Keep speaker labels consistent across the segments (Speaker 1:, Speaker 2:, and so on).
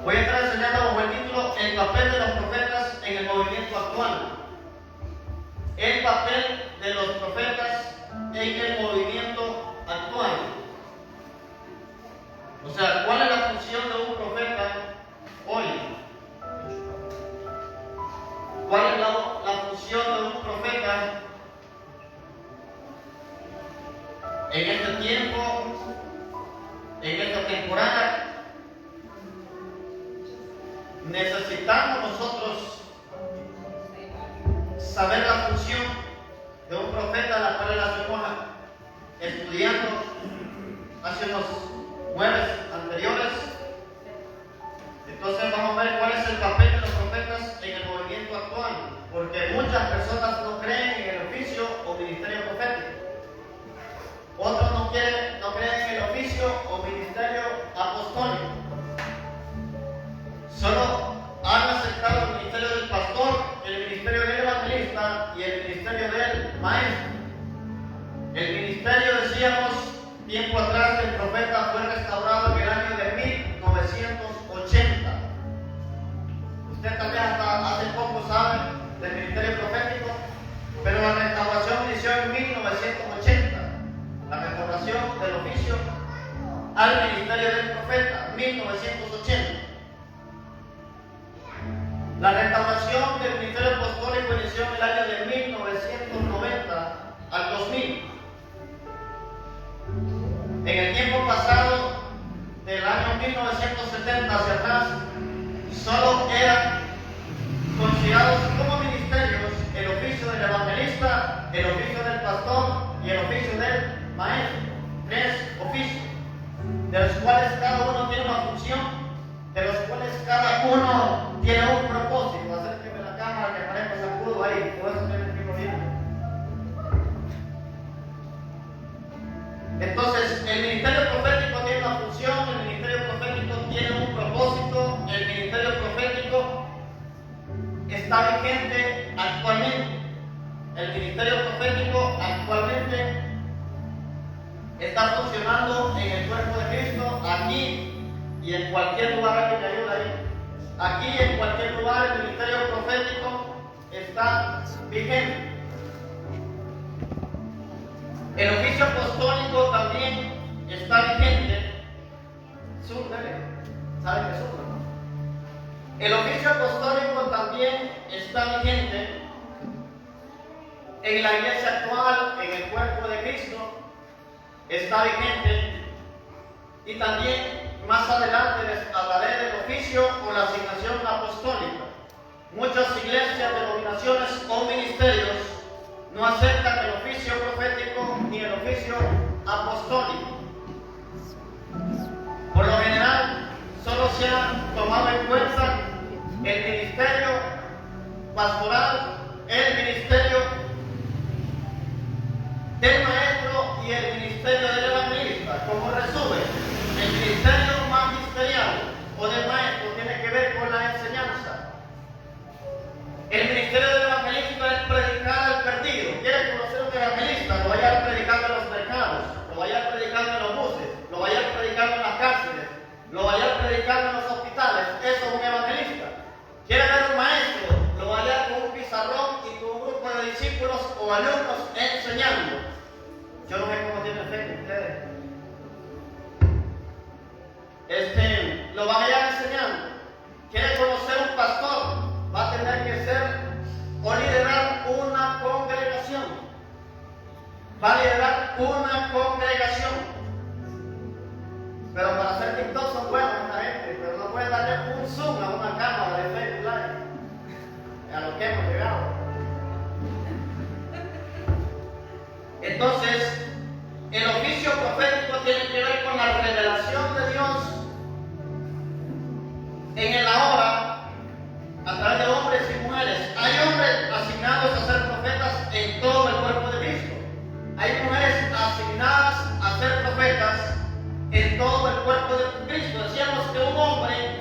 Speaker 1: Voy a estar enseñando bajo el título El papel de los profetas en el movimiento actual. El papel de los profetas en el movimiento actual. O sea, ¿cuál es la función de un profeta hoy? ¿Cuál es la función de un profeta en este tiempo, en esta temporada? Necesitamos nosotros saber la función de un profeta, la cual la estuvimos estudiando hace unos jueves anteriores. Entonces vamos a ver cuál es el papel de los profetas en el movimiento actual, porque muchas personas no creen en el oficio o ministerio profético. Otros no creen en el oficio o ministerio apostólico. Solo han aceptado el ministerio del pastor, el ministerio del evangelista y el ministerio del maestro. El ministerio, decíamos tiempo atrás, del profeta fue restaurado en el año de 1980. Usted también hasta hace poco sabe del ministerio profético, pero la restauración inició en 1980. La restauración del oficio al ministerio del profeta, 1980. La restauración del ministerio apostólico inició en el año de 1990 al 2000. En el tiempo pasado, del año 1970 hacia atrás, solo eran considerados como ministerios el oficio del evangelista, el oficio del pastor y el oficio del maestro. 3 oficios, de los cuales cada uno tiene una función, de los cuales cada uno tiene un propósito. Acérqueme la cámara que parezca sacudo ahí, por eso tiene el mismo tiempo. Entonces, el ministerio profético tiene una función, el ministerio profético tiene un propósito, el ministerio profético está vigente actualmente. El ministerio profético actualmente está funcionando en el cuerpo de Cristo, aquí y en cualquier lugar. Que me ayude ahí. Aquí y en cualquier lugar el ministerio profético está vigente. El oficio apostólico también está vigente. ¿Saben qué es eso? El oficio apostólico también está vigente en la iglesia actual, en el cuerpo de Cristo. Está vigente. Y también más adelante les hablaré del oficio o la asignación apostólica. Muchas iglesias, denominaciones o ministerios no aceptan el oficio profético ni el oficio apostólico. Por lo general, solo se ha tomado en cuenta el ministerio pastoral, el ministerio del maestro y el ministerio del evangelista. Como resumen, el ministerio magisterial o del maestro tiene que ver con la enseñanza. El ministerio del evangelista es predicar al perdido. ¿Quiere conocer un evangelista? Lo vaya predicando en los mercados, lo vaya predicando en los buses, lo vaya predicando en las cárceles, lo vaya predicando en los hospitales. Eso es un evangelista. ¿Quiere ver un maestro? Lo vaya con un pizarrón y con un grupo de discípulos o alumnos enseñando. Yo no sé cómo tiene efecto ustedes. Lo van a ir enseñando. ¿Quiere conocer un pastor? Va a tener que ser o liderar una congregación. Va a liderar una congregación. Pero para hacer TikTok son buenos esta gente, pero no pueden darle un zoom a una cámara de Facebook Live. A lo que hemos llegado. Entonces, el oficio profético tiene que ver con la revelación de Dios en la hora a través de hombres y mujeres. Hay hombres asignados a ser profetas en todo el cuerpo de Cristo. Hay mujeres asignadas a ser profetas en todo el cuerpo de Cristo. Decíamos que un hombre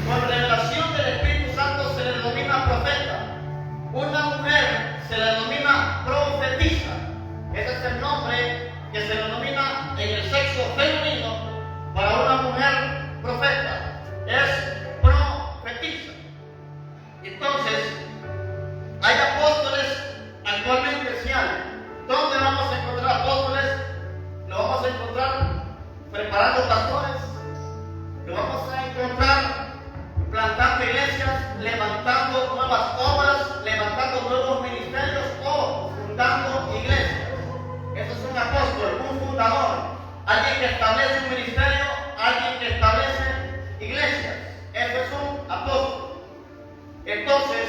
Speaker 1: con revelación del Espíritu Santo se le denomina profeta. Una mujer se le denomina profetisa. Ese es el nombre que se denomina en el sexo femenino para una mujer profeta. Alguien que establece un ministerio, alguien que establece iglesias. Eso es un apóstol. Entonces,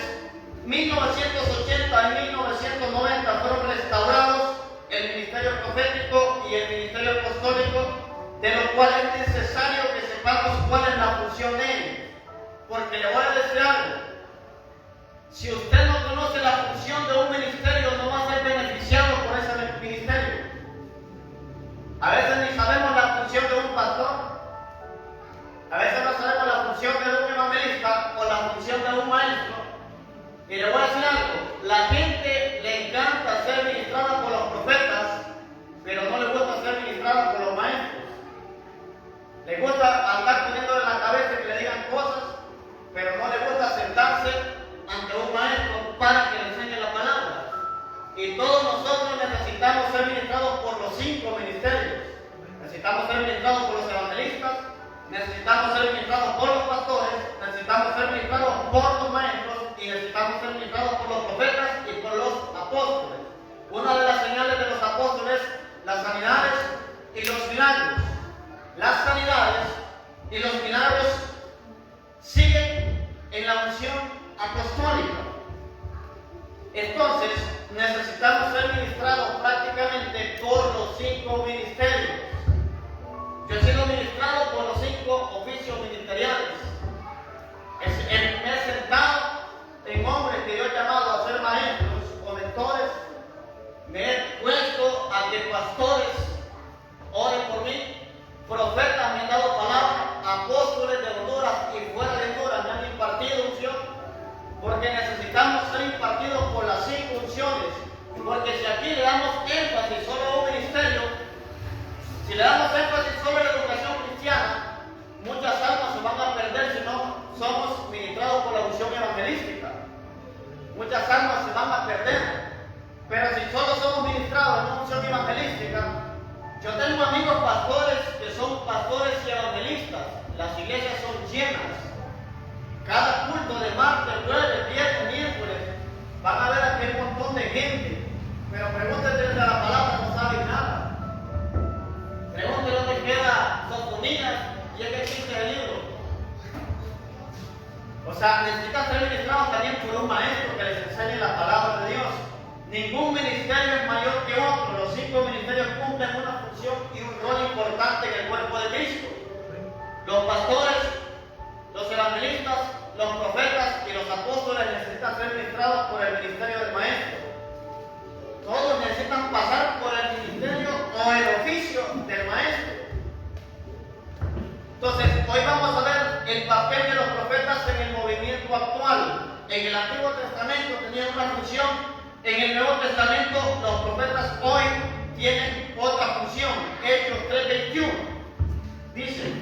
Speaker 1: 1980 y 1990 fueron restaurados el ministerio profético y el ministerio apostólico, de lo cual es necesario que sepamos cuál es la función de ellos. Porque le voy a decir algo: si usted no conoce la función de un ministerio, no va a ser beneficiado por ese ministerio. A veces ni sabemos la función de un pastor, a veces no sabemos la función de un evangelista o la función de un maestro. Y le voy a decir algo: la gente le encanta ser ministrada por los profetas, pero no le gusta ser ministrada por los maestros. Le gusta andar poniéndole en la cabeza que le digan cosas, pero no le gusta sentarse ante un maestro para que le enseñe la palabra. Y todos nosotros necesitamos ser ministrados por los 5 ministerios. Necesitamos ser ministrados por los evangelistas, necesitamos ser ministrados por los pastores, necesitamos ser ministrados por los maestros y necesitamos ser ministrados por los profetas y por los apóstoles. Una de las señales de los apóstoles, las sanidades y los milagros. Las sanidades y los milagros siguen en la unción apostólica. Entonces, necesitamos ser ministrados prácticamente por los 5 ministerios. Yo he sido ministrado por los 5 oficios ministeriales. Me he sentado en hombres que yo he llamado a ser maestros o mentores. Me he puesto a que pastores oren por mí. Profetas me han dado palabra, apóstoles de Honduras y fuera de Honduras me han impartido unción, porque necesitamos ser impartidos por las 5 unciones. Porque si aquí le damos énfasis solo a un ministerio, si le damos énfasis sobre la educación cristiana, muchas almas se van a perder si no somos ministrados por la unción evangelística. Muchas almas se van a perder. Pero si solo somos ministrados en una unción evangelística, yo tengo amigos pastores que son pastores y evangelistas. Las iglesias son llenas. Cada culto de martes, jueves, viernes, miércoles, van a ver aquel montón de gente. Pero pregúntenle de la palabra, no saben nada. Pregúntenle dónde queda Sofonías y es que existe el libro. O sea, necesitan ser ministrados también por un maestro que les enseñe la palabra de Dios. Ningún ministerio es mayor que otro. Los 5 ministerios cumplen una función y un rol importante en el cuerpo de Cristo. Los pastores, los evangelistas, los profetas y los apóstoles necesitan ser ministrados por el ministerio del maestro. Todos necesitan pasar por el ministerio o el oficio del maestro. Entonces, hoy vamos a ver el papel de los profetas en el movimiento actual. En el Antiguo Testamento tenían una función. En el Nuevo Testamento los profetas hoy tienen otra función. Hechos 3:21 dice: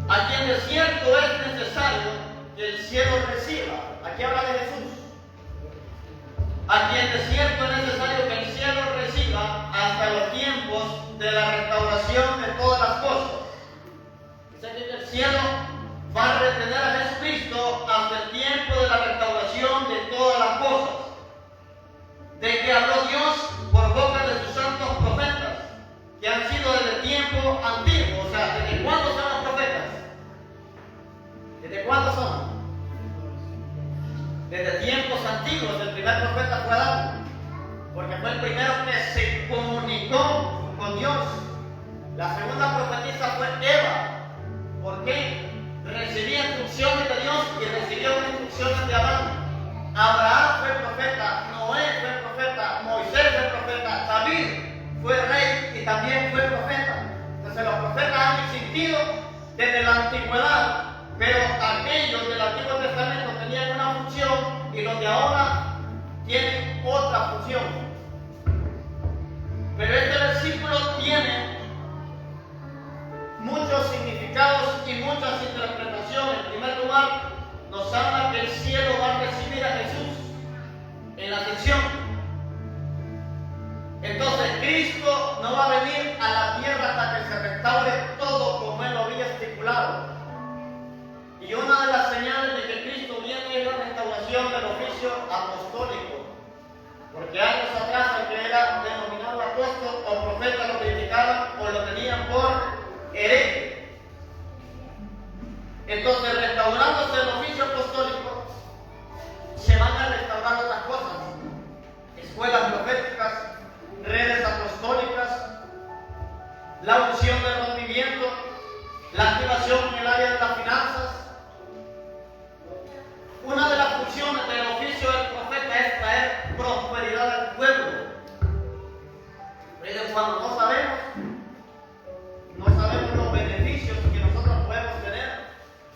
Speaker 1: a quien de cierto es necesario que el cielo reciba. Aquí habla de Jesús. A quien de cierto es necesario que el cielo reciba hasta los tiempos de la restauración de todas las cosas. Dice que el cielo va a retener a Jesucristo hasta el tiempo de la restauración de todas las cosas. De que habló Dios por boca de sus santos profetas, que han sido desde tiempo antiguo. O sea, ¿desde cuándo son los profetas? ¿Desde cuándo son? Desde tiempos antiguos. El primer profeta fue Adán, porque fue el primero que se comunicó con Dios. La segunda profetisa fue Eva. ¿Por qué? Recibía instrucciones de Dios y recibió instrucciones de Adán. Abraham fue profeta, Noé fue profeta, Moisés fue profeta, David fue rey y también fue profeta. Entonces los profetas han existido desde la antigüedad, pero aquellos del Antiguo Testamento tenían una función y los de ahora tienen otra función. Pero este versículo tiene muchos significados y muchas interpretaciones. En primer lugar, nos habla que el cielo va a recibir a Jesús en la ascensión. Entonces Cristo no va a venir a la tierra hasta que se restaure todo como Él lo había estipulado. Y una de las señales de que Cristo viene es la restauración del oficio apostólico. Porque años atrás el que era denominado apóstol la unción del rompimiento, la activación en el área de las finanzas. Una de las funciones del oficio del profeta es traer prosperidad al pueblo. Pero cuando no sabemos los beneficios que nosotros podemos tener.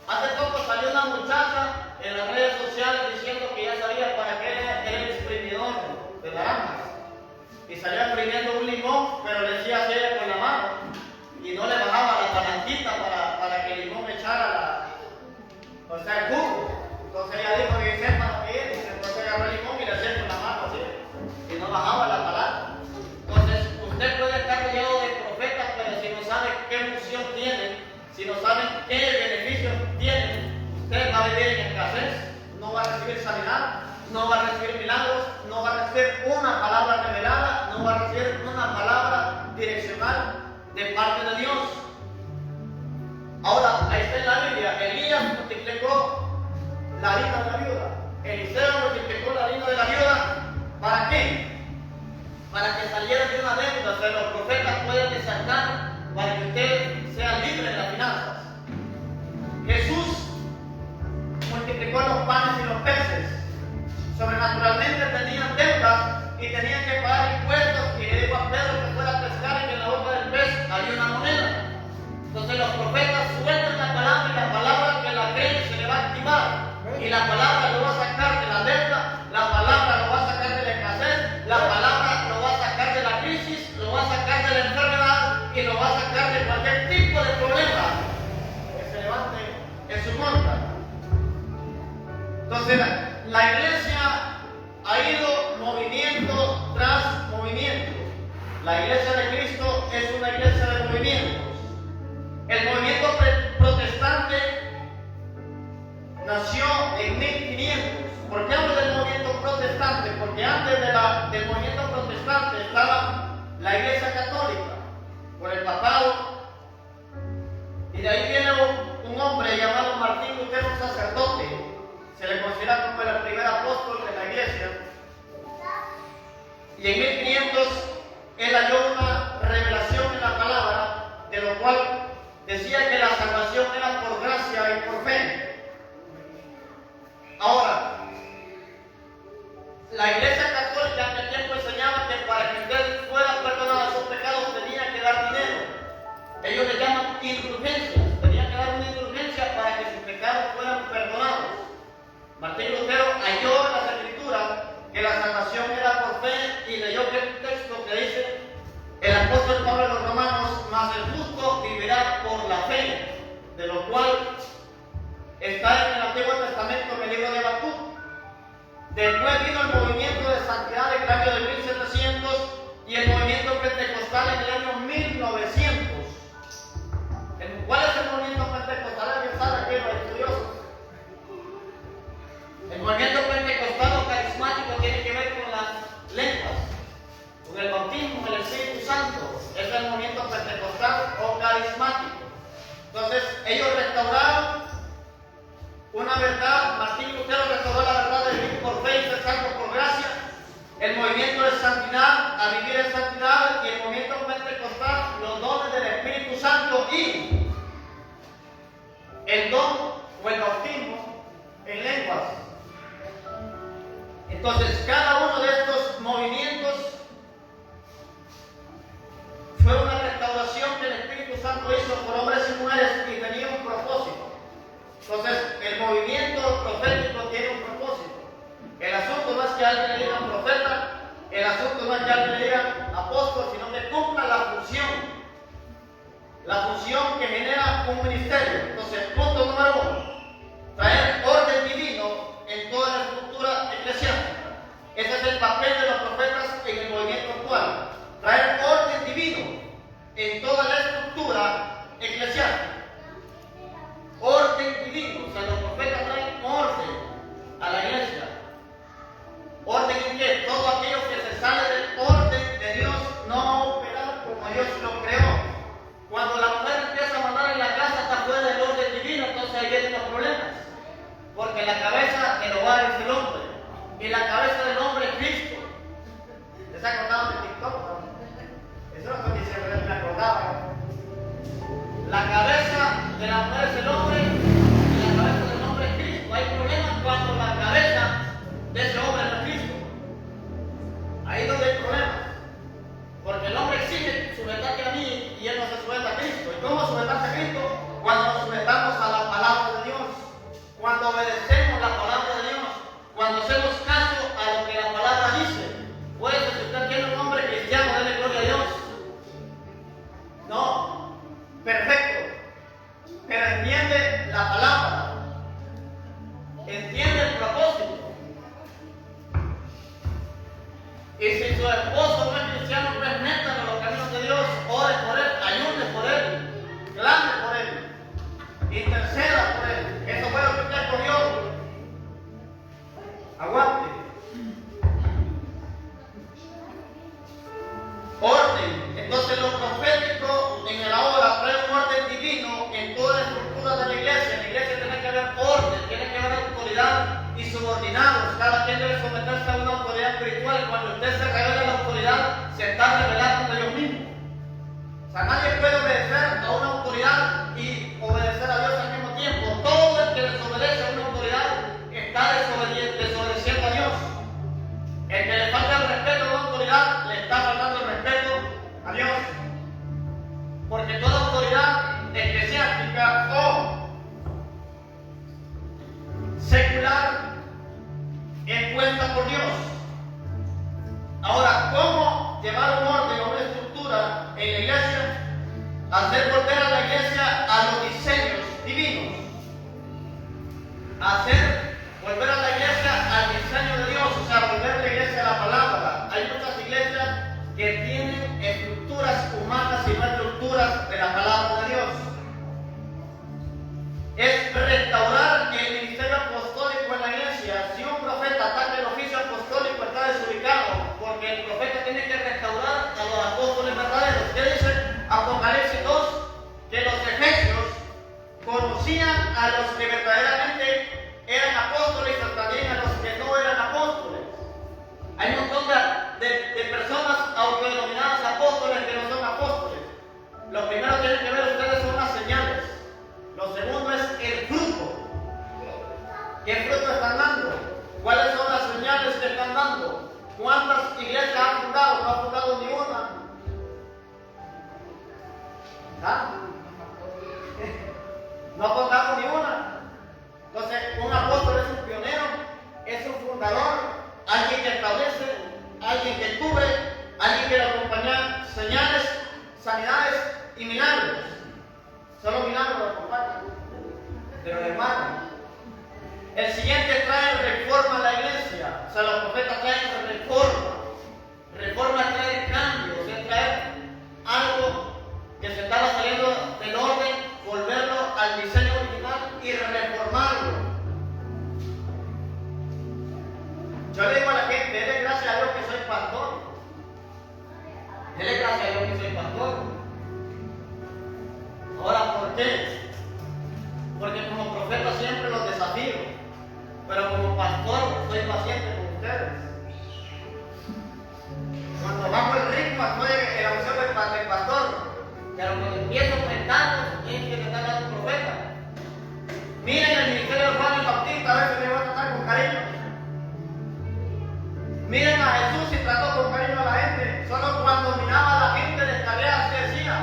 Speaker 1: Hace poco salió una muchacha en las redes sociales diciendo que ya sabía para qué era el exprimidor de naranjas. Y salía exprimiendo un limón, pero le decía así con la mano. Y no le bajaba la palanquita para que el limón echara el jugo. Entonces ella dijo que dice para qué es. Entonces agarró el limón y le hacía con la mano así. Y no bajaba la palanca. Entonces usted puede estar rodeado de profetas, pero si no sabe qué función tienen, si no saben qué beneficios tienen, usted va a vivir en escasez, no va a recibir sanidad, no va a recibir milagros, no va a recibir una palabra revelada, no va a recibir una palabra direccional de parte de Dios. Ahora, ahí está en la Biblia, Elías multiplicó la harina de la viuda, Eliseo multiplicó la harina de la viuda. ¿Para qué? Para que saliera de una deuda. O sea, los profetas pueden desatar para que usted sea libre en las finanzas. Jesús multiplicó los panes y los peces. Sobrenaturalmente tenían deudas y tenían que pagar impuestos, y le dijo a Pedro que fuera a pescar y que en la boca del pez había una moneda. Entonces los profetas sueltan la palabra, y la palabra que la creen se le va a activar, y la palabra lo va a sacar de la deuda, la palabra lo va a sacar de la escasez, la palabra lo va a sacar de la crisis, lo va a sacar de la enfermedad y lo va a sacar de cualquier tipo de problema que se levante en su contra. Entonces la iglesia ha ido movimiento tras movimiento. La iglesia de Cristo es una iglesia de movimientos. El movimiento protestante nació en 1500. ¿Por qué hablo del movimiento protestante? Porque antes del movimiento protestante estaba la iglesia católica, por el papado, y de ahí viene un hombre llamado Martín Lutero, un sacerdote. Se le considera como el primer apóstol de la iglesia. Y en 1500 él halló una revelación en la palabra, de lo cual decía que la salvación era por gracia y por fe. Ahora, la iglesia católica en aquel tiempo enseñaba que para que usted fuera perdonado de sus pecados tenía que dar dinero. Ellos le llaman indulgencias. Tenía que dar una indulgencia para que sus pecados fueran perdonados. Martín Lutero halló en las escrituras que la salvación era por fe, y leyó el texto que dice el apóstol Pablo a los romanos: mas el justo vivirá por la fe, de lo cual está en el Antiguo Testamento, en el libro de Habacuc. Después vino el movimiento de santidad del año de 1700 y el movimiento pentecostal en el año 1900. ¿Cuál es el movimiento pentecostal? ¿Alguien sabe aquí, los estudiosos? El movimiento pentecostal o carismático tiene que ver con las lenguas, con el bautismo, con el Espíritu Santo. Es el movimiento pentecostal o carismático. Entonces, ellos restauraron una verdad. Martín Lutero restauró la verdad de vivir por fe y ser salvo por gracia. El movimiento de santidad, a vivir en santidad, y el movimiento pentecostal, los dones del Espíritu Santo y el don o el bautismo en lenguas. Entonces, cada uno de estos movimientos fue una restauración que el Espíritu Santo hizo por hombres y mujeres y tenía un propósito. Entonces, el movimiento profético tiene un propósito. El asunto no es que alguien le diga profeta, el asunto no es que alguien le diga apóstol, sino que cumpla la función que genera un ministerio. Entonces, punto número 1, traer orden divino en toda la estructura eclesiástica. Ese es el papel de los profetas en el movimiento actual. Traer orden divino en toda la estructura eclesiástica. Orden divino. O sea, los profetas traen orden a la iglesia. ¿Orden en qué? Todo aquello que se sale del orden de Dios no va a operar como Dios lo creó. Cuando la mujer empieza a mandar en la casa está fuera del orden divino, entonces ahí vienen los problemas. Porque la cabeza del hogar es el hombre, y la cabeza del hombre es Cristo. ¿Les ha acordado de TikTok? Eso no estoy diciendo, me acordaba. sujetaste a mí y Él no se sujeta a Cristo. ¿Y cómo sujetarse a Cristo? Cuando nos sujetamos a la palabra de Dios, cuando obedecemos la palabra de Dios, cuando hacemos caso a lo que la palabra dice. Puede ser que usted tiene un hombre cristiano, denle gloria a Dios. No, perfecto. Pero entiende la palabra, entiende el propósito. Y si su esposo no es cristiano, pues métalo en los caminos de Dios, ore por él, ayude por él, clame por él, interceda por él. Eso fue lo que usted escogió. Aguante. Orden. Entonces lo profético en el ahora trae un orden divino en toda la estructura de la iglesia. En la iglesia tiene que haber orden, tiene que haber autoridad y subordinados. Cada quien debe someterse a una autoridad espiritual, y cuando usted se revela a la autoridad, se está revelando de Dios mismo. O sea, nadie puede obedecer a una autoridad y obedecer a Dios al mismo tiempo. Todo el que desobedece a una autoridad está desobedeciendo a Dios. El que le falta el respeto a una autoridad, le está faltando el respeto a Dios. Porque toda autoridad eclesiástica o secular es puesta por Dios. Ahora, ¿cómo llevar un orden o una estructura en la iglesia? Hacer volver a la iglesia a los diseños divinos. Hacer volver a la iglesia al diseño de Dios, o sea, volver a la iglesia a la palabra. Hay muchas iglesias que tienen estructuras humanas y no estructuras de la palabra de Dios. Es restaurar el ministerio apostólico en la iglesia. Si un profeta ataca el oficio apostólico, está desubicado, porque el profeta tiene que restaurar a los apóstoles verdaderos. ¿Qué dice Apocalipsis 2? Que los efesios conocían a los que verdaderamente eran apóstoles y también a los que no eran apóstoles. Hay un montón de personas autodenominadas apóstoles que no son apóstoles. Lo primero que tienen que ver ustedes son las señales. Lo segundo es el fruto. ¿Qué fruto están dando? ¿Cuáles son las señales que están dando? ¿Cuántas iglesias han fundado? No ha fundado ni una. ¿Ah? No ha fundado ni una. Entonces, un apóstol es un pionero, es un fundador, alguien que establece, alguien que cubre, alguien que le acompaña señales, sanidades y milagros. Solo milagros lo acompañan. Pero hermano, el siguiente trae reforma a la iglesia. O sea, los profetas traen reforma. Reforma trae cambios, es traer algo que se estaba saliendo del orden, volverlo al diseño original y reformarlo. Yo le digo a la gente, dele gracias a Dios que soy pastor. Dele gracias a Dios que soy pastor. Ahora, ¿por qué? Porque como profeta siempre los desafío, pero como pastor soy paciente con ustedes. Cuando bajo el ritmo estoy en la unción del pastor, pero cuando empiezo predicando, tienen que tratar a tu profeta. Miren el ministerio de Juan el Bautista, a veces le voy a tratar con cariño. Miren a Jesús y trató con cariño a la gente. Solo cuando miraba a la gente de tareas que decía,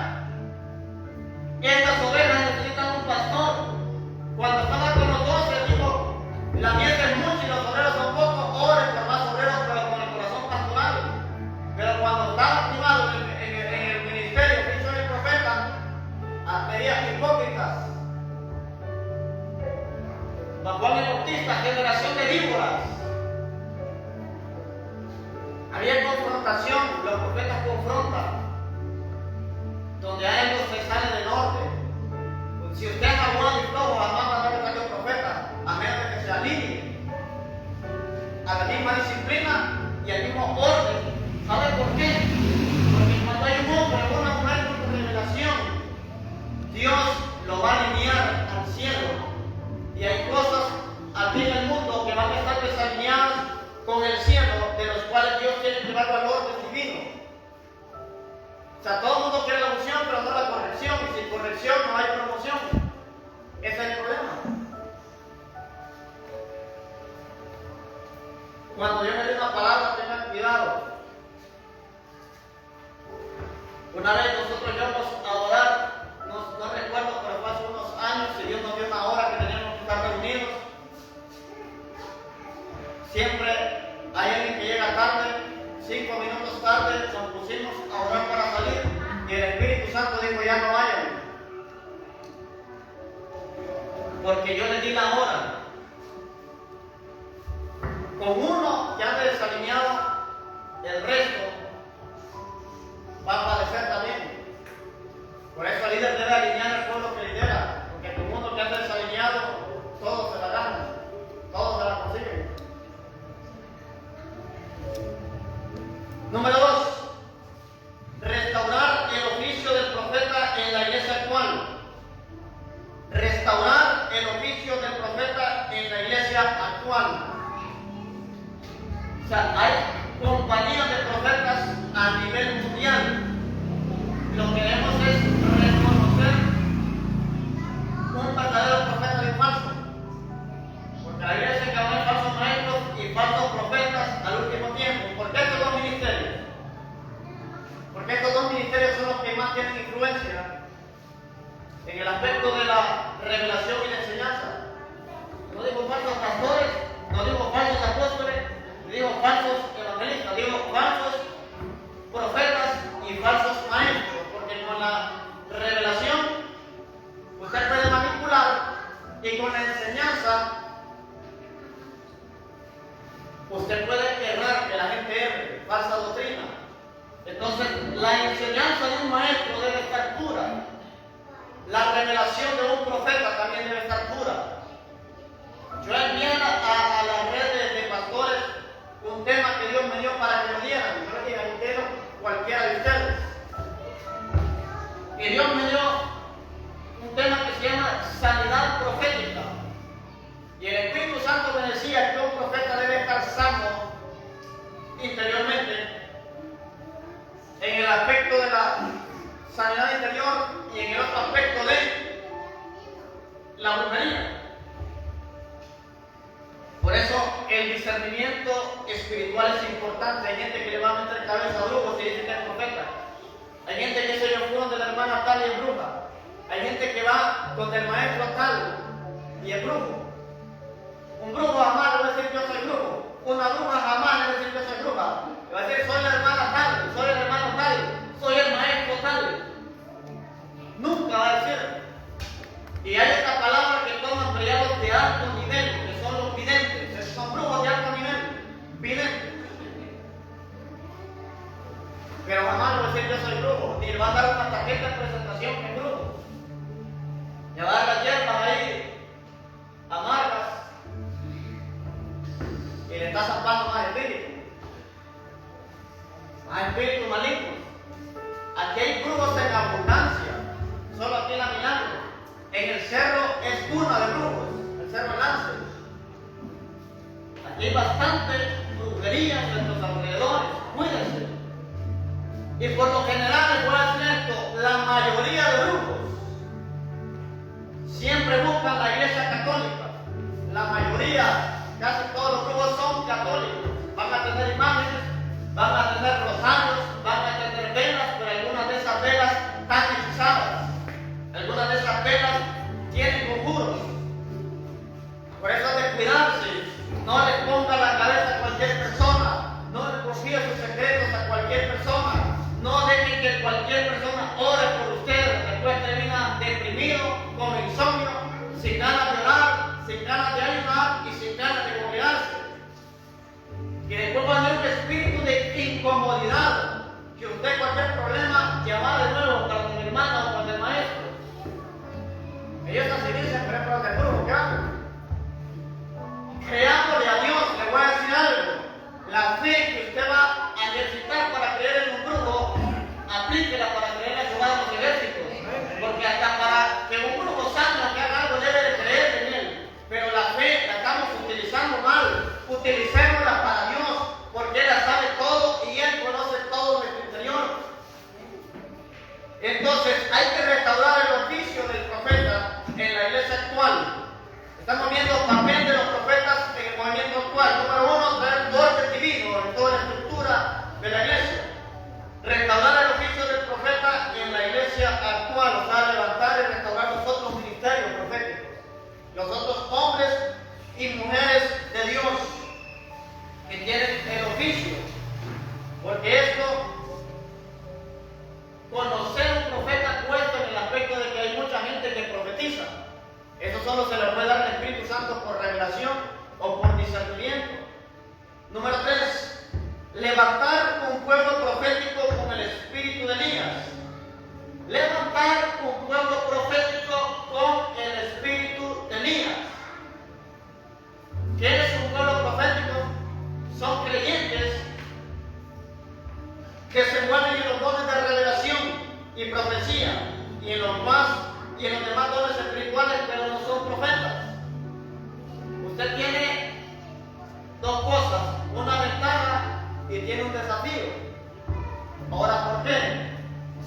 Speaker 1: estas ovejas necesitan un pastor. Cuando estaba con los 12 dijo, la miel es mucha y los obreros son pocos, oren por más obreros, pero con el corazón pastoral. Pero cuando estaba activado en el ministerio que hizo el profeta, pedía hipócritas. Juan el Bautista, generación de víboras. Había confrontación, los profetas confrontan. Donde hay algo que sale del orden. Si usted es aguado y flojo, jamás va a mandar a un profeta, a menos de que se alinee a la misma disciplina y al mismo orden. ¿Sabe por qué? Porque cuando hay un hombre o una mujer con revelación, Dios lo va a alinear al cielo. Y hay cosas aquí en el mundo que van a estar desalineadas con el cielo, de los cuales Dios quiere llevarlo al orden divino. O sea, todo el mundo quiere la unción, pero no la corrección. Y sin corrección no hay promoción. Ese es el problema. Cuando yo me doy una palabra, tengan cuidado. Una vez nosotros íbamos a orar, no recuerdo, pero fue hace unos años, y Dios nos dio una hora que teníamos que estar reunidos. Siempre hay alguien que llega tarde, 5 minutos tarde, nos pusimos a orar para salir y el Espíritu Santo dijo: ya no vayan, porque yo les di la hora. Con uno que ande desalineado, el resto va a padecer también. Por eso el líder debe alinear al pueblo que lidera, porque con uno que ande desalineado, todos se la ganan, todos se la consiguen. Número 2, restaurar el oficio del profeta en la iglesia actual. Restaurar el oficio del profeta en la iglesia actual. O sea, hay compañías de profetas a nivel mundial. Lo que debemos es reconocer un verdadero profeta y un falso. Porque la Biblia dice que habrá falsos maestros y falsos profetas al último tiempo. ¿Por qué estos dos ministerios? Porque estos dos ministerios son los que más tienen influencia en el aspecto de la revelación y la enseñanza. No digo falsos pastores, no digo falsos apóstoles, no digo falsos evangelistas, digo falsos profetas y falsos maestros, porque con la revelación usted puede manipular y con la enseñanza usted puede errar, que la gente erre, falsa doctrina. Entonces, la enseñanza de un maestro debe estar pura. La revelación de un profeta también debe estar pura. Yo envié a las redes de pastores un tema que Dios me dio para que lo dieran. Yo les dije: entero cualquiera de ustedes. Y Dios me dio un tema que se llama sanidad profética. Y el Espíritu Santo me decía que un profeta debe estar sano interiormente, en el aspecto de la sanidad interior y en el otro aspecto de la brujería. Por eso el discernimiento espiritual es importante. Hay gente que le va a meter cabeza a brujos y dice que es profeta. Hay gente que se yo de la hermana tal y es bruja. Hay gente que va donde el maestro tal y es brujo. Un brujo jamás le va a decir: yo soy brujo. Una bruja jamás le va a decir: yo soy bruja. Le va a decir: soy la hermana tal, soy el hermano tal, soy el maestro tal. Nunca va a decir. Y hay esta palabra que toman criados de alto nivel, que son los videntes. Esos son brujos de alto nivel, videntes. Pero jamás le va a decir: yo soy brujo. Ni le va a dar una tarjeta de presentación que es brujo. Le va a dar las hierbas ahí amargas y le está zampando más espíritus malignos. Aquí hay brujos en abundancia, solo aquí en la Milagro. En el cerro es cuna de brujos, el cerro Lance. Aquí hay bastante brujería en nuestros alrededores, cuídense. Y por lo general, les voy a decir esto: la mayoría de brujos siempre buscan la iglesia católica. La mayoría, casi todos los brujos son católicos. Van a tener imágenes, van a tener rosarios, van a tener velas, pero algunas de esas velas están hechizadas. Algunas de esas velas tienen conjuros. Por eso hay que cuidarse. No le ponga la cabeza a cualquier persona. No le confíe sus secretos a cualquier persona. No deje que cualquier persona ore por usted. Después termina deprimido, con insomnio, sin ganas de orar, sin ganas de ayunar y sin ganas de congregarse. Que después va a tener un espíritu de incomodidad. Que usted cualquier problema llama de nuevo para mi hermana o para el maestro. Ellos así dicen: pero es para el brujo, ¿qué hago? Creándole a Dios, le voy a decir algo. La fe que usted va a ejercitar para creer en un brujo, aplíquela para creer en Jehová de los ejércitos. Porque hasta para que un brujo sano que haga algo debe de creer en él. Pero la fe la estamos utilizando mal. Utilicémosla para Dios, porque Él la sabe todo y Él conoce todo nuestro interior. Entonces hay que restaurar el oficio del profeta en la iglesia actual. Estamos viendo el papel de los profetas en el movimiento actual. Número 1, traer orden divino en toda la estructura de la iglesia. Restaurar el oficio del profeta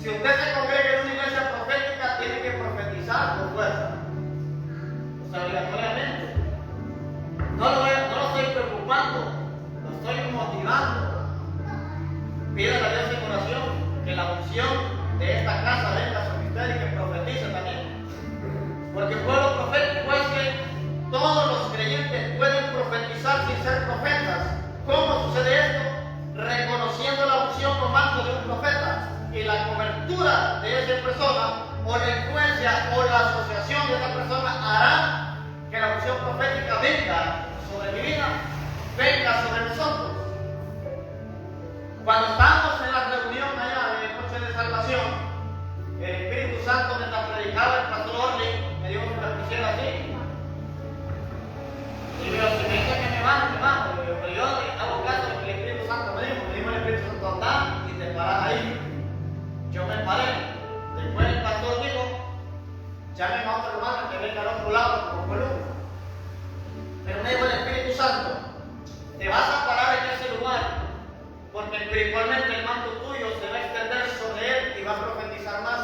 Speaker 1: Si usted se congrega en una iglesia profética, tiene que profetizar con fuerza. O sea, obligatoriamente. No lo estoy preocupando, lo estoy motivando. Pídale a Dios en oración que la unción de esta casa venga sobre usted y que profetice también. Porque el pueblo profético es que todos los creyentes pueden profetizar sin ser profetas. ¿Cómo sucede esto? Reconociendo la unción por mando de un profeta y la cobertura de esa persona o la influencia o la asociación de esa persona hará que la unción profética venga sobre mi vida, venga sobre nosotros. Cuando estamos en la reunión allá de Noche de Salvación, el Espíritu Santo mientras predicaba el pastor Orly me dijo que me pusiera así. Y yo, si me dice que me bajo, pero yo hago caso de lo que el Espíritu Santo me dijo el Espíritu Santo anda y te paras ahí. Yo me paré. Después el pastor dijo, llamen a otro hermano que venga al otro lado como columna. Pero me dijo el Espíritu Santo, te vas a parar en ese lugar, porque espiritualmente el manto tuyo se va a extender sobre él y va a profetizar más.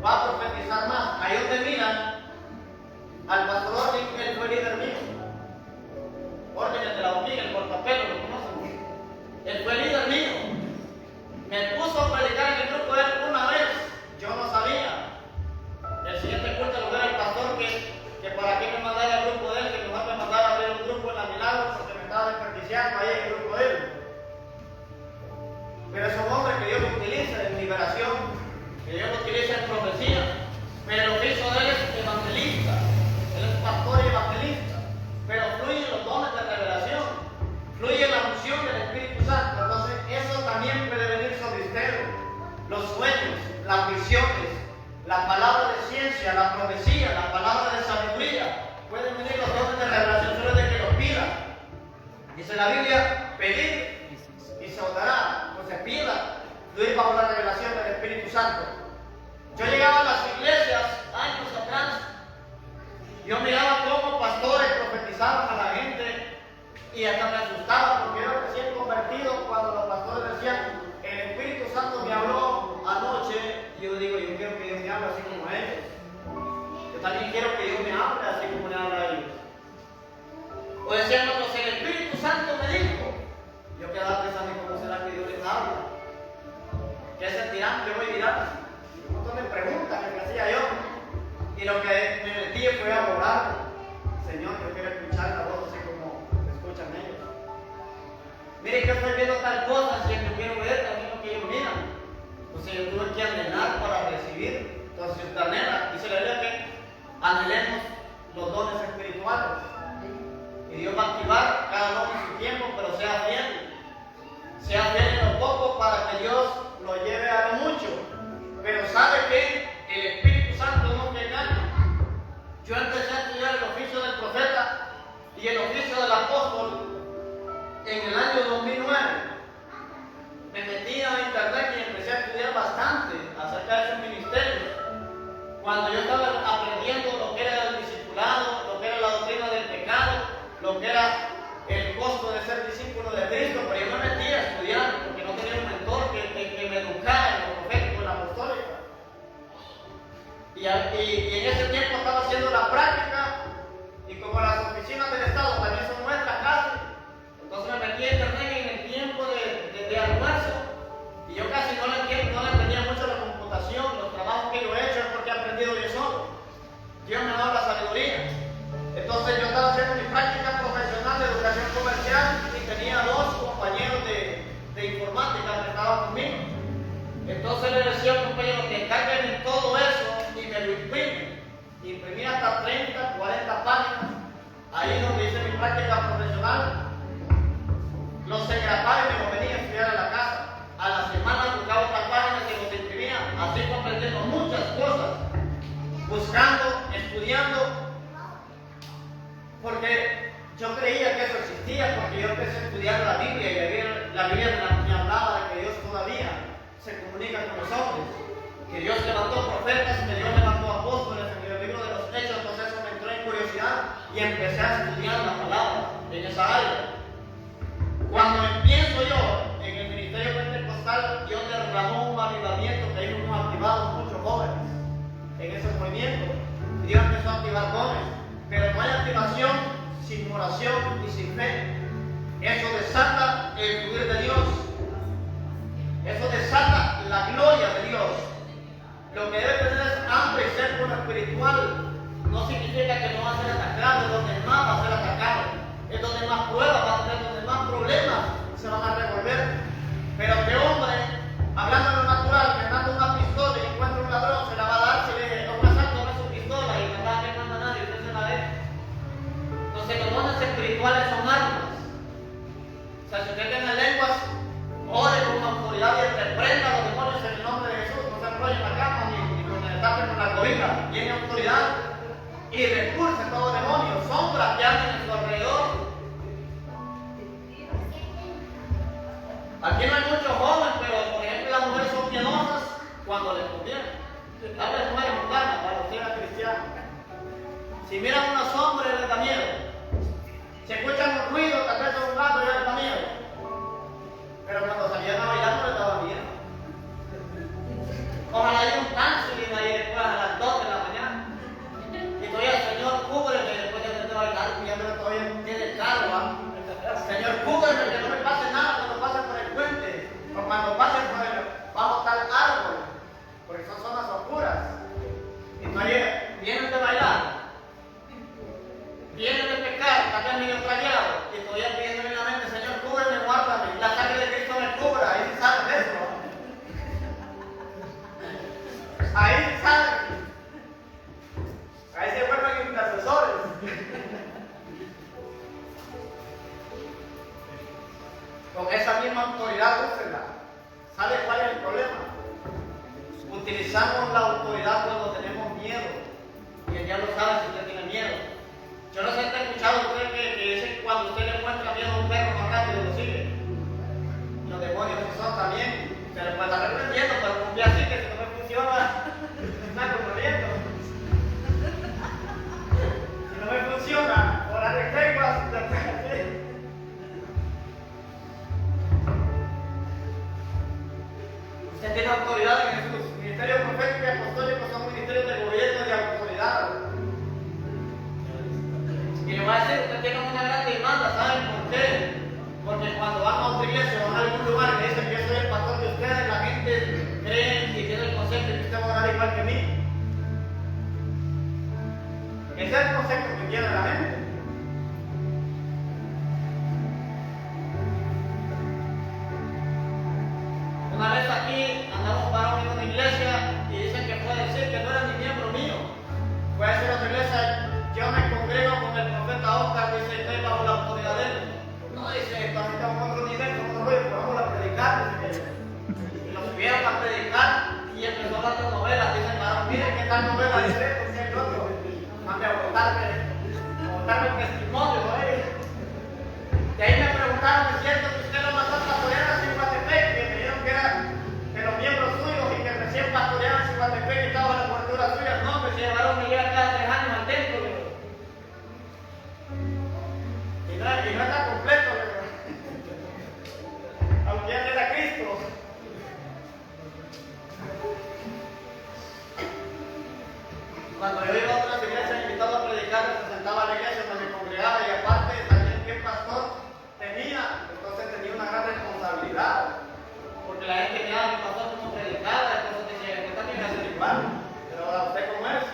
Speaker 1: Va a profetizar más. Ahí donde miran al pastor Orly, él fue líder mío. Órdenes de la hormiga, el cortapelo, lo conocen. Él fue líder mío. Me puso a predicar en el grupo de él una vez. Yo no sabía. El siguiente culto lo veo al pastor que para qué me mandara al grupo de él, que mejor me mandara a abrir un grupo en la Milagro porque me estaba desperdiciando ahí en el grupo de él. Pero es un hombre que Dios lo utiliza en liberación, que Dios lo utiliza en profecía. Pero el oficio de él es evangelista. Él es pastor y evangelista. Pero fluyen los dones de revelación. Fluye la unción del Espíritu Santo. Entonces, eso también puede venir sobre ustedes. Los sueños, las visiones, la palabra de ciencia, la profecía, la palabra de sabiduría. Pueden venir los dones de revelación solo de que los pidan. Dice la Biblia, pedir y se os dará. Pues se pida, fluir bajo la revelación del Espíritu Santo. Yo llegaba a las iglesias años atrás. Yo miraba cómo pastores profetizaban a la gente y hasta me asustaba porque yo recién convertido cuando los pastores decían, el Espíritu Santo me habló anoche. Y yo digo, yo quiero que Dios me hable así como a ellos. Yo también quiero que Dios me hable así como le habla a ellos. O decían otros, el Espíritu Santo me dijo. Yo quedaba pensando, ¿cómo será que Dios les habla? ¿Qué sentirán? ¿Qué voy a mirar? Un montón de preguntas que me hacía yo. Y lo que me metí fue a orar. Señor, yo quiero escuchar la voz así como escuchan ellos. Mire que estoy viendo tal cosa, si yo quiero ver también lo que ellos miran. Entonces yo tuve que anhelar para recibir. Entonces si usted anhela, dice la Biblia que anhelemos los dones espirituales. Y Dios va a activar cada don en su tiempo, pero sea fiel. Sea fiel en lo poco para que Dios lo lleve a lo mucho. Pero sabe que el Espíritu Santo no te engaña. Yo empecé a estudiar el oficio del profeta y el oficio del apóstol en el año 2009. Me metí a internet y empecé a estudiar bastante acerca de esos ministerios. Cuando yo estaba aprendiendo lo que era el discipulado, lo que era la doctrina del pecado, lo que era el costo de ser discípulo de Cristo, pero yo me metí a estudiar porque no tenía un mentor que me educara en lo profético, en la apostólica. Y en ese tiempo estaba haciendo la práctica, y como las oficinas del Estado también son nuestras casi, entonces me metí a internet en el tiempo de almuerzo, y yo casi no le entendía mucho la computación, los trabajos que yo he hecho es porque he aprendido yo solo. Dios me ha dado la sabiduría. Entonces yo estaba haciendo mi práctica profesional de educación comercial y tenía dos compañeros de informática que estaban conmigo. Entonces le decía al compañero que carguen todo eso y me lo imprimen. Imprimí hasta 30, 40 páginas. Ahí donde hice mi práctica profesional. Los secretarios me lo venían a estudiar a la casa. A la semana buscaba otras páginas y los imprimía. Así fue aprendiendo muchas cosas. Buscando, estudiando. Porque yo creía que eso existía, porque yo empecé a estudiar la Biblia y la Biblia me hablaba de que Dios todavía se comunica con los hombres, que Dios levantó profetas, que Dios levantó apóstoles en el libro de los Hechos. Entonces eso me entró en curiosidad y empecé a estudiar la palabra en esa área. Cuando empiezo yo en el ministerio pentecostal, Dios derramó un nuevo avivamiento que hay unos activados muchos jóvenes en ese movimiento. Y Dios empezó a activar dones, pero no hay activación sin oración y sin fe. Eso desata el fluir de Dios. Eso desata la gloria de Dios. Lo que debe tener es hambre y ser por espiritual. No significa que no va a ser atacado, es donde más va a ser atacado. Es donde más pruebas va a tener, donde más problemas se van a revolver. Pero que hombre, hablando de lo natural, que manda una pistola y encuentra un ladrón, se la va a dar si le dice, un asalto, no es su pistola y me da que manda a nadie, usted se la ve. Entonces los dones espirituales son armas. O sea, si usted tiene lenguas, ore con autoridad y reprenda a los demonios en el nombre de Jesús. No se enrolle en la cama ni con el tape con la cobija. Tiene autoridad y repulse todo demonio, sombras que andan en su alrededor. Aquí no hay muchos jóvenes, pero por ejemplo las mujeres son piadosas cuando les conviene. Habla de mujeres mundanas para los hijos cristianos. Si miran una sombra les da miedo. Si escuchan un ruido, tal vez son un gato ya les da miedo. Pero cuando salían a bailar no les daba miedo. Ojalá haya un dancing ahí después a las 2 de la mañana. Y todavía el Señor cúbreme después de que bailar, ya no todavía tiene el carro, ¿va? Señor, cúbreme que no me pase nada cuando pase por el puente o cuando pase por el bajo tal árbol, porque son zonas oscuras. Y todavía vienen de bailar, vienen de pecar, también medio tragueado, y todavía pidiendo en la mente, Señor, cúbreme, guárdame, la sangre de Cristo me cubra, ahí sí saben de eso. Ahí sí saben. Ahí se vuelven intercesores. Con esa misma autoridad, úsenla. ¿Sabe cuál es el problema? Utilizamos la autoridad cuando tenemos miedo. Y el diablo sabe si usted tiene miedo. Yo no sé si usted ha escuchado usted que dice que cuando usted le muestra miedo a un perro más rápido lo sigue. Los demonios que son también. Se les puede estar reprendiendo, pero con un día así que si no me funciona, está corriendo. Si no me funciona, orar en lenguas, usted tiene autoridad en Jesús. Ministerio profético y apostólico son ministerios de gobierno y de autoridad. Y le voy a decir, usted tiene una gran demanda, ¿saben por qué? Porque cuando van a otra iglesia o van a algún lugar y me dicen que yo soy el pastor de ustedes, la gente cree y tiene el concepto de que usted va a orar igual que mí. Ese es el concepto que tiene la gente. Una vez aquí andamos para una iglesia y dicen que puede decir que no era ni miembro mío. Puede ser otra iglesia, yo me congrego con el profeta Oscar, dice, estoy bajo la autoridad de él. No, dice, estamos en otro nivel, como no vamos a predicar. Y lo subieron a predicar y empezó a hablar de novelas. Dicen, miren qué tal novela dice esto, dice el otro. Mande a botarme el testimonio, ¿no? De ahí me preguntaron, ¿es cierto que usted lo mandó a pastorear a Cihuatepec? Que me dijeron que eran de los miembros suyos y que recién pastoreaban a Cihuatepec y estaba la cobertura suya. No, que se llevaron a llegar cada 3 años al templo. Y no está completo, aunque ya era Cristo. Cuando yo iba a otras iglesias invitado a predicar, se sentaba a la iglesia donde me congregaba y aparte sabía qué pastor tenía, entonces tenía una gran responsabilidad. Porque la gente miraba a mi pastor como predicaba, entonces decía, usted también va a ser igual, pero ahora usted cómo es.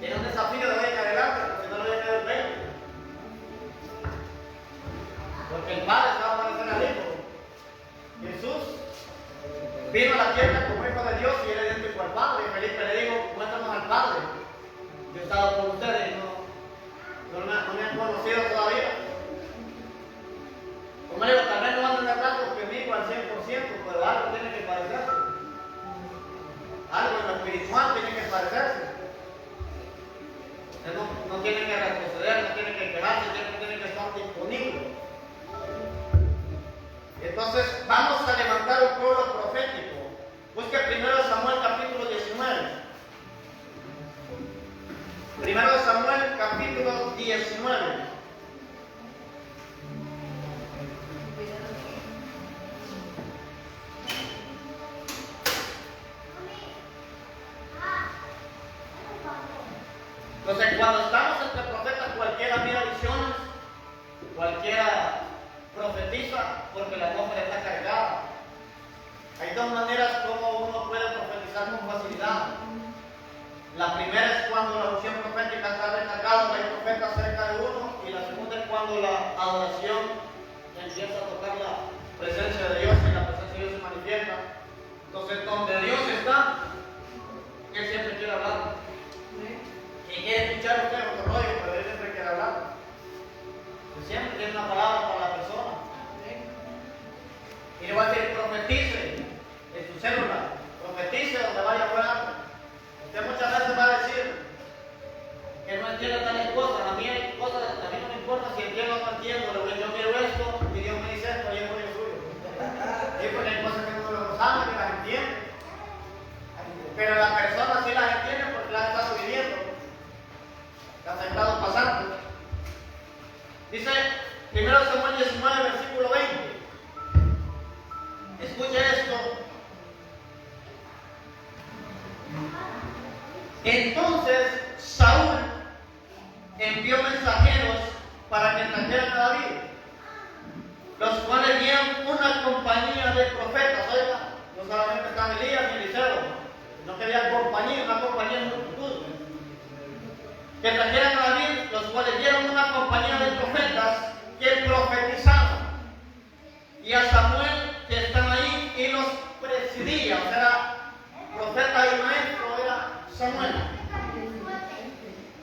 Speaker 1: Tiene un desafío de hoy en adelante, porque si no lo voy a quedar bien. Porque el Padre se va a aparecer al Hijo. Jesús vino a la tierra como hijo de Dios y él es idéntico al Padre. Y Felipe le dijo, muéstranos al Padre. Yo he estado con ustedes y no me han conocido todavía. Como le digo, tal vez no van a tener tanto conmigo al 100%, pero algo tiene que parecerse. Algo en lo espiritual tiene que parecerse. No tiene que retroceder, no tiene que quedarse, tiene que estar disponible. Entonces, vamos a levantar un pueblo profético. Busque primero Samuel capítulo 19. Primero Samuel capítulo 19. Entonces, cuando estamos entre profetas, cualquiera mira visiones, cualquiera profetiza, porque la atmósfera está cargada. Hay dos maneras como uno puede profetizar con facilidad. La primera es cuando la unción profética está recargada, hay profetas cerca de uno, y la segunda es cuando la adoración empieza a tocar la presencia de Dios y la presencia de Dios se manifiesta. Entonces, donde Dios está, Él siempre quiere hablar. Y quiere escuchar usted otro rollo, pero Él siempre quiere hablar. Él siempre tiene una palabra para la persona. Y le voy a decir, profetice en su célula, profetice donde vaya a hablar. Usted muchas veces va a decir que no entiende tales cosas. A mí hay cosas, a mí no me importa si entiendo o no entiendo. Yo quiero esto y Dios me dice esto y es rollo suyo. Y porque hay cosas que uno no sabe, que las entiende. Pero la persona sí las entiende porque las ha estado viviendo, las ha estado pasando. Dice 1 Samuel 19, versículo 20. Escuche esto. Entonces Saúl envió mensajeros para que trajeran a David, los cuales dieron una compañía de profetas. Oiga, no solamente están Elías ni Eliseo, no que había compañía, una compañía de multitud. Que trajeran a David, los cuales dieron una compañía de profetas que profetizaban. Y a Samuel, que estaba ahí y los presidía, o sea, era profeta y maestro, era Samuel.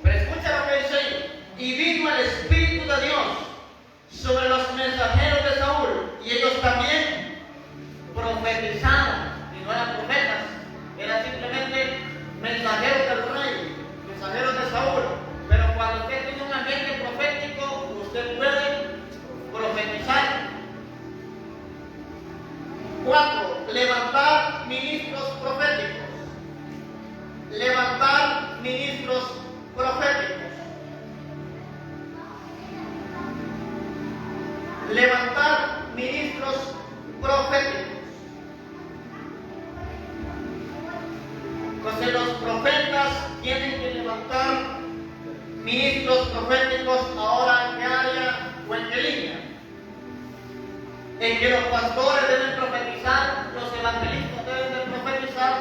Speaker 1: Pero escucha lo que dice ahí. Y vino el Espíritu de Dios sobre los mensajeros de Saúl, y ellos también profetizaron. Y no eran profetas, eran simplemente mensajeros del rey, mensajeros de Saúl. Pero cuando usted tiene un ambiente profético, usted puede profetizar. 4. Levantar ministros proféticos. Levantar ministros proféticos. Levantar ministros proféticos. Entonces los profetas tienen que levantar ministros proféticos. Ahora, ¿en qué área o en qué línea? En que los pastores deben profetizar, los evangelistas deben de profetizar,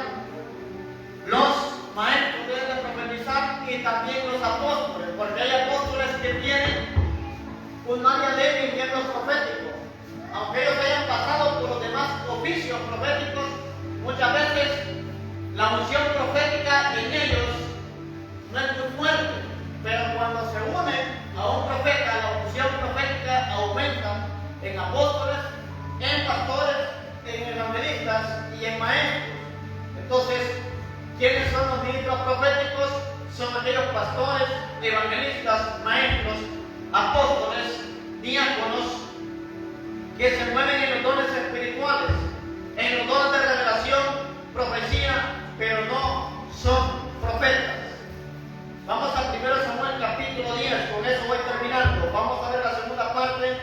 Speaker 1: los maestros deben de profetizar y también los apóstoles, porque hay apóstoles que tienen un área débil en los proféticos. Aunque ellos hayan pasado por los demás oficios proféticos, muchas veces la unción profética en ellos no es muy fuerte, pero cuando se unen a un profeta, la unción profética aumenta en apóstoles, en pastores, en evangelistas y en maestros. Entonces, ¿quiénes son los ministros proféticos? Son aquellos pastores, evangelistas, maestros, apóstoles, diáconos, que se mueven en los dones espirituales, en los dones de revelación, profecía, pero no son profetas. Vamos a 1 Samuel capítulo 10, con eso voy terminando. Vamos a ver la segunda parte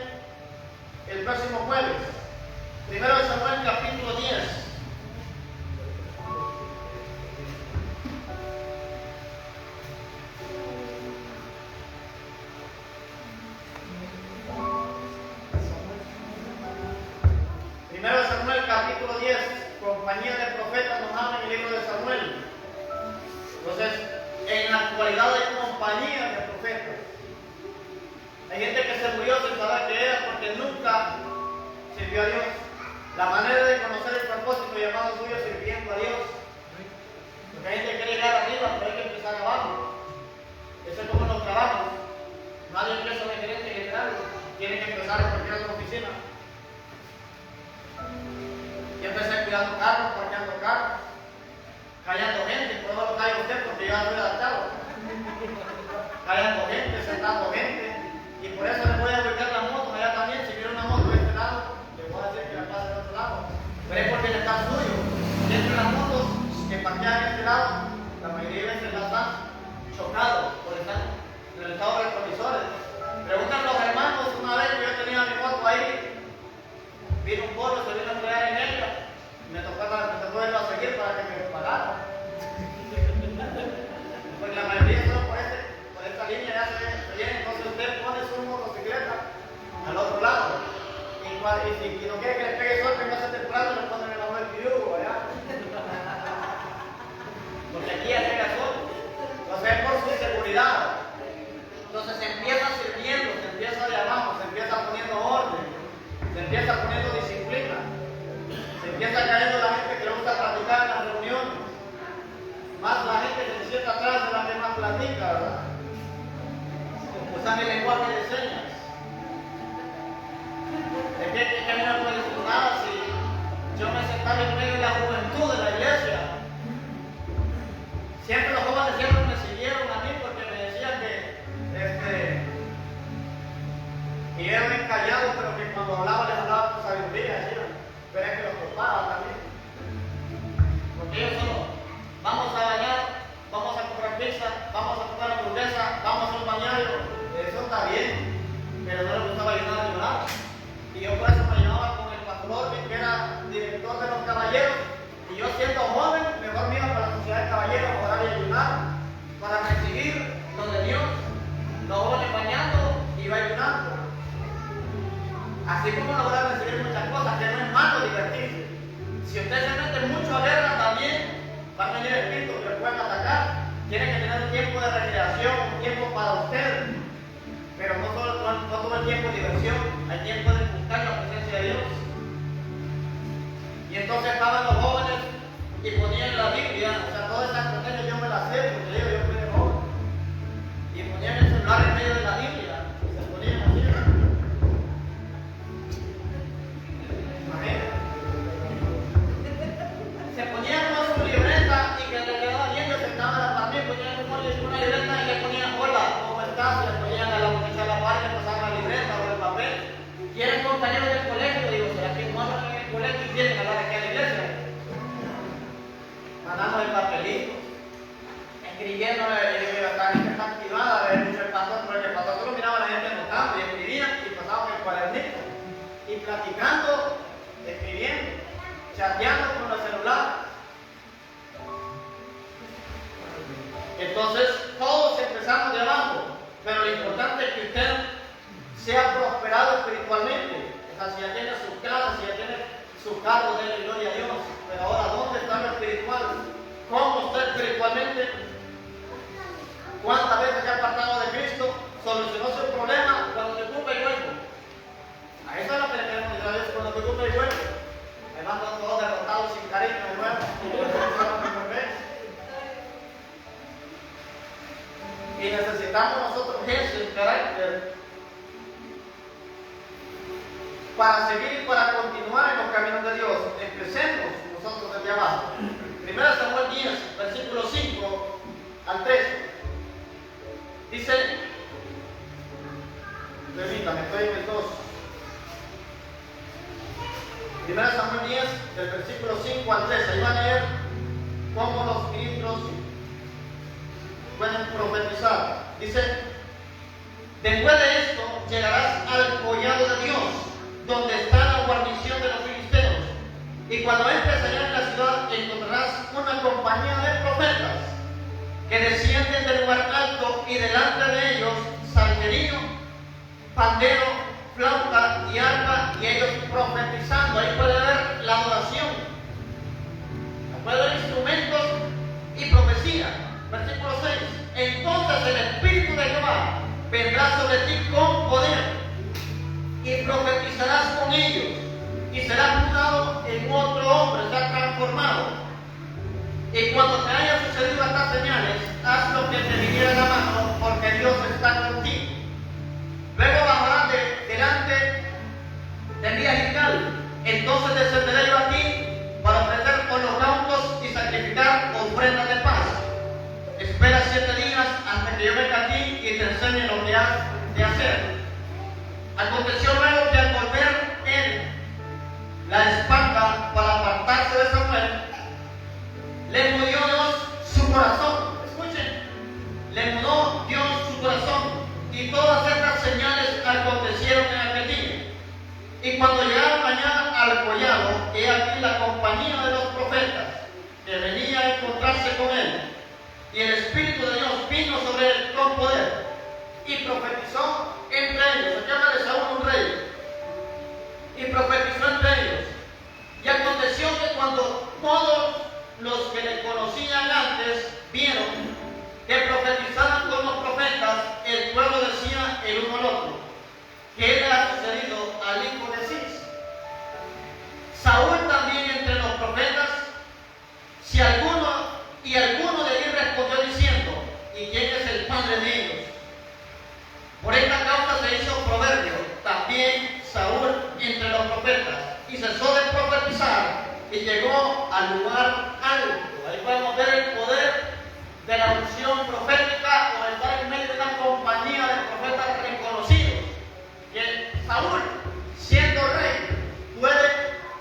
Speaker 1: el próximo jueves. 1 Samuel capítulo 10. Primero Samuel capítulo 10, compañía de profetas nos habla en el libro de Samuel. Entonces, en la actualidad hay compañía de profetas. Hay gente que se murió sin saber qué era porque nunca sirvió a Dios. La manera de conocer el propósito llamado suyo es sirviendo a Dios. Porque hay gente que quiere llegar arriba, pero hay que empezar abajo. Eso es como en los trabajos. Nadie empieza de gerente general, tiene que empezar en cualquier otra oficina. Yo empecé cuidando carros, parqueando carros, callando gente, por eso lo callo usted porque yo no soy adaptado. Callando gente, sentando gente, y por eso le voy a ubicar la moto allá también. Si viene una moto de este lado, le voy a decir que la pase de otro lado. Pero es porque está suyo. Siempre las motos que parquean de este lado, la mayoría de veces las han chocado por estar en el estado de retrovisores. Preguntan los hermanos, una vez que yo tenía mi moto ahí, vino un polo, se vino a entregar en ella, y me tocó irlo a seguir para que me pagara. Porque la mayoría solo por este si no quiere que le pegue sol, venga a temprano y le ponen el agua del pirugo, ¿verdad? Porque aquí ya pega sol. Entonces es por su seguridad. Entonces se empieza sirviendo, se empieza de abajo, se empieza poniendo orden, se empieza poniendo disciplina, se empieza cayendo la gente que le gusta platicar en las reuniones, más la gente que se sienta atrás de la que más platica, ¿verdad? Usan el lenguaje de señas. Es que a mí no me puede decir nada si yo me sentaba en medio de la juventud de la iglesia. Siempre los jóvenes siempre me siguieron a mí porque me decían y eran bien callados, pero que cuando hablaba les hablaba con sabiduría, decían, pero es que los topaba también. Porque ellos solo, vamos a bañar, vamos a comprar pizza, vamos a comprar hamburguesa, vamos a un bañario, eso está bien, pero no les gustaba ayudar a ayudar. Y yo por eso me llevaba con el pastor, que era director de los caballeros, y yo siendo joven, mejor me iba para la sociedad de caballeros, a orar y ayunar, para recibir lo de Dios, los jóvenes bañando y iba ayunando. Así como lograr recibir muchas cosas, que no es malo divertirse. Si usted se mete mucho a guerra también, va a venir espíritus que le pueden atacar. Tiene que tener un tiempo de recreación, un tiempo para usted. Pero no todo el tiempo de diversión, hay tiempo de buscar la presencia de Dios. Y entonces estaban los jóvenes y ponían la Biblia, o sea, todas esas estrategias yo me las sé, porque yo fui de joven. Y ponían el celular en medio de la Biblia, y se ponían así. Se ponían con su libreta y que le quedaba bien, yo sentaba en la familia, ponían una libreta y le ponían hola, ¿cómo estás? Y le ponían a la muchacha a la par, le pasaban la libreta o el papel. Y eran compañeros del colegio, digo, ¿será que no hablan en el colegio y vienen a hablar aquí a la iglesia? Mandamos el papelito, escribiendo, la gente está activada, el pastor, porque el pastor solo miraba a la gente anotando y escribían y pasaban el cuadernito. Y platicando, escribiendo, chateando con el celular. Entonces, todos empezamos de abajo, pero lo importante es que usted sea prosperado espiritualmente. O sea, si ya tiene su casa, si ya tiene su cargo, de gloria a Dios. Pero ahora, ¿dónde está lo espiritual? ¿Cómo está espiritualmente? ¿Cuántas veces se ha apartado de Cristo? ¿Solucionó su problema? Cuando te ocupa el hueco. A eso es lo que le queremos decir a Dios, cuando te ocupa el hueco. Me mando todos derrotados sin cariño de nuevo. Y necesitamos nosotros ese carácter para seguir y para continuar en los caminos de Dios. Empecemos nosotros desde abajo. 1 Samuel 10, versículo 5 al 13. Dice, permítame, estoy en el 2. 1 Samuel 10, del versículo 5 al 13. Ahí van a leer cómo los ministros pueden profetizar. Dice, después de esto llegarás al collado de Dios, donde está la guarnición de los filisteos. Y cuando entres allá en la ciudad, encontrarás una compañía de profetas que descienden del lugar alto, y delante de ellos salterio, pandero, flauta y arpa, y ellos profetizando. Ahí puede haber la adoración, puede haber instrumentos y profecía. Versículo 6. Entonces el Espíritu de Jehová vendrá sobre ti con poder, y profetizarás con ellos, y serás mudado en otro hombre, serás transformado. Y cuando te haya sucedido estas señales, haz lo que te viniera a la mano, porque Dios está contigo. Luego bajarás delante del día Gilgal. Entonces descenderé yo a ti para ofrecer holocaustos y sacrificar ofrendas de paz. Espera 7 días hasta que yo venga a ti y te enseñe lo que has de hacer. Aconteció luego que al volver él la espalda para apartarse de Samuel, le mudó Dios su corazón. Escuchen, le mudó Dios su corazón, y todas estas señales acontecieron en aquel día. Y cuando llegaron mañana al collado, he aquí la compañía de los profetas que venía a encontrarse con él. Y el Espíritu de Dios vino sobre él con poder, y profetizó entre ellos. Aquí habla de Saúl, un rey. Y profetizó los que le conocían antes vieron que profetizaban con los profetas, el pueblo decía el uno al otro: ¿qué le ha sucedido al hijo de Cis? Saúl también entre los profetas, alguno de ellos respondió diciendo: ¿y quién es el padre de ellos? Por esta causa se hizo proverbio también Saúl entre los profetas, y cesó de profetizar y llegó al lugar alto. Ahí podemos ver el poder de la unción profética o estar en medio de una compañía de profetas reconocidos. Que Saúl, siendo rey,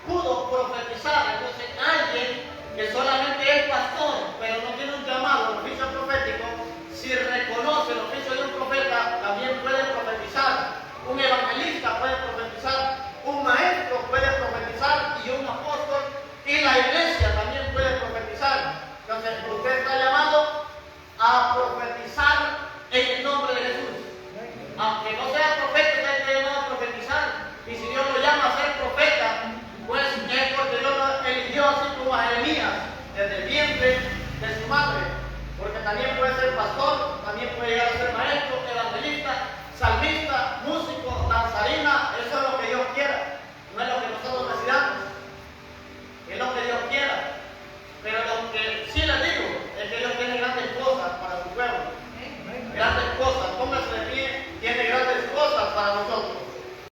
Speaker 1: pudo profetizar. Entonces alguien que solamente es pastor, pero no tiene un llamado, un oficio profético, si reconoce el oficio de un profeta, también puede profetizar. Un evangelista puede profetizar, un maestro puede profetizar, y un apóstol, y la iglesia también puede profetizar. Entonces usted está llamado a profetizar en el nombre de Jesús. Aunque no sea profeta, usted está llamado a profetizar. Y si Dios lo llama a ser profeta, pues es porque Dios lo eligió, así como a Jeremías, desde el vientre de su madre. Porque también puede ser pastor, también puede llegar a ser maestro, evangelista, salmista, músico.